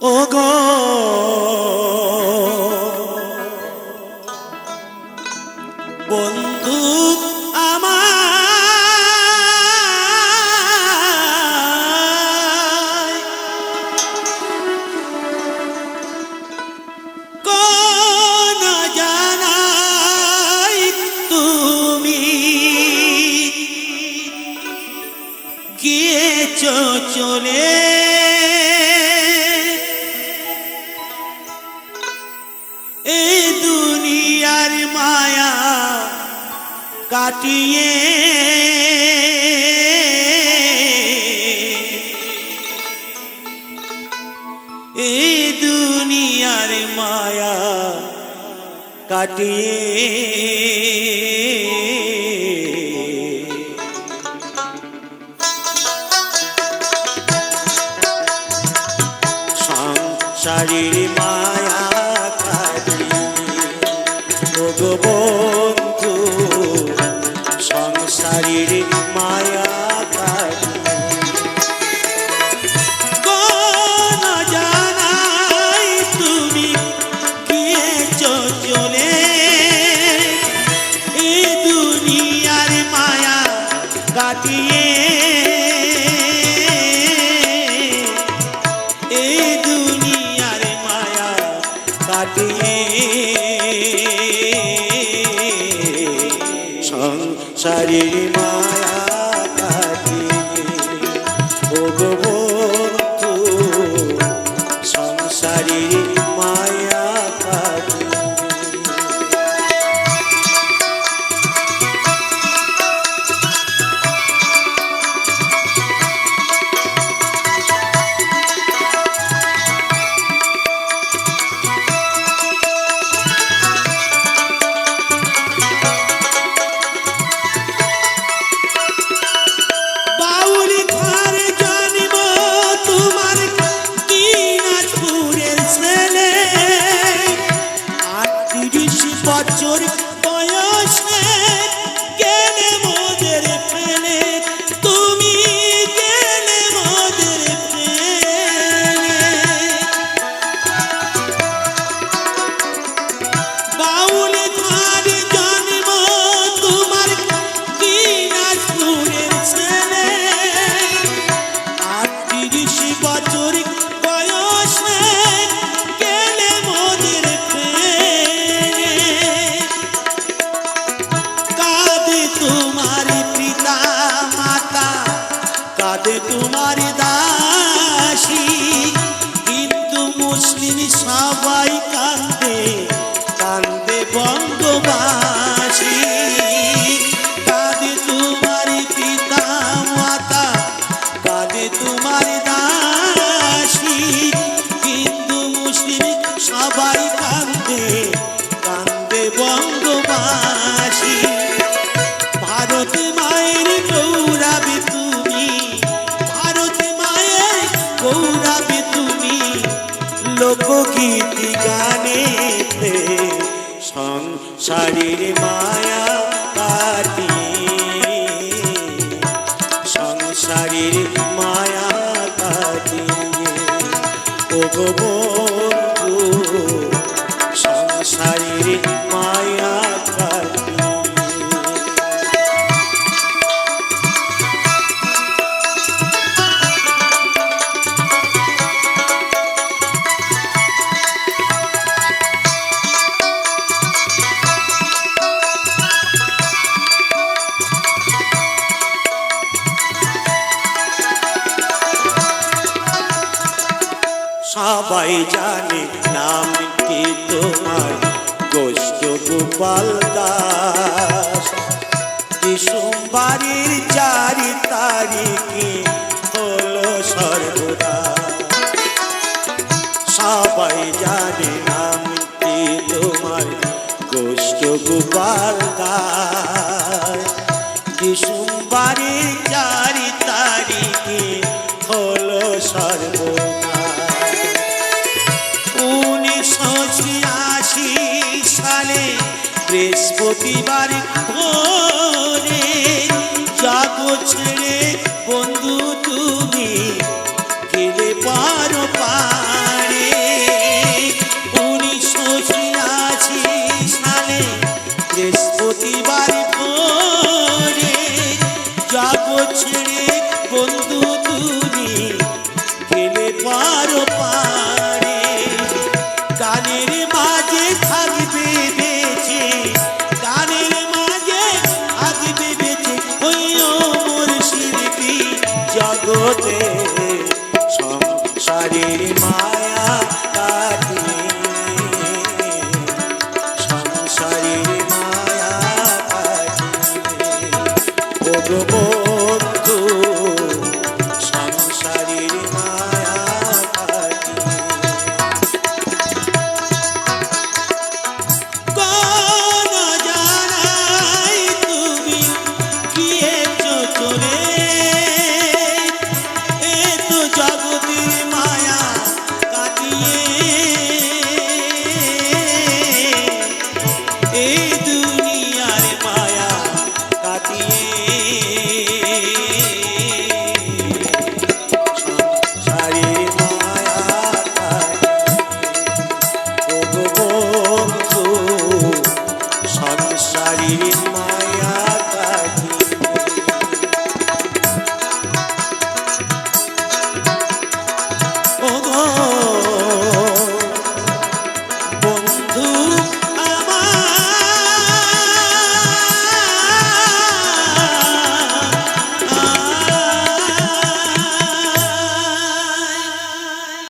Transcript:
ওগো বন্ধু আমার কোন জানাই তুমি গিয়েছো চলে এই দুনিয়ার মায়া কাটিয়ে এই দুনিয়ার মায়া কাটিয়ে সংসারের মায়া ওগো বন্ধু সংসারের মায়া কোন জানাই তুমি গিয়েছো চলে এই দুনিয়ার মায়া কাটিয়ে এই দুনিয়ার মায়া কাটিয়ে সংসারের মায়া কাটিয়ে ওগো বন্ধু সংসারের মায়া কাটিয়ে বছর বয়সে গেলে মোদের ফেলে তুমি গেলে মোদের ফেলে বাউল ধারে জন্ম তোমার দিনাজপুরের ছেলে 38 বছর বয়সে গেলে মোদের তোমার পিতা মাতা কাঁদে তোমার দাসী হিন্দু মুসলিম সবাই কাঁদে কাঁদে বঙ্গবাসী কাঁদে তোমার পিতা মাতা কাঁদে তোমার দাসী হিন্দু মুসলিম সবাই কাঁদে কাঁদে বঙ্গবাসী ভারত মায়ের গৌরবে তুমি ভারত মায়ের গৌরবে তুমি লোকগীত গানেতে সংসারের মায়া কাটিয়ে সংসারের মায়া কাটিয়ে ওগো বন্ধু সংসারের মায়া কাটিয়ে সবাই জানে নাম কি তোমার গোষ্ঠ গোপাল দাস ডিসেম্বরের 4 তারিখে হলো সর্বদাস সবাই জানে নাম কি তোমার গোষ্ঠ গোপাল দাস ডিসেম্বরের 4 তারিখে হলো সর্বদাস 1986 সালে বৃহস্পতিবার ভোরে জগৎ ছেড়ে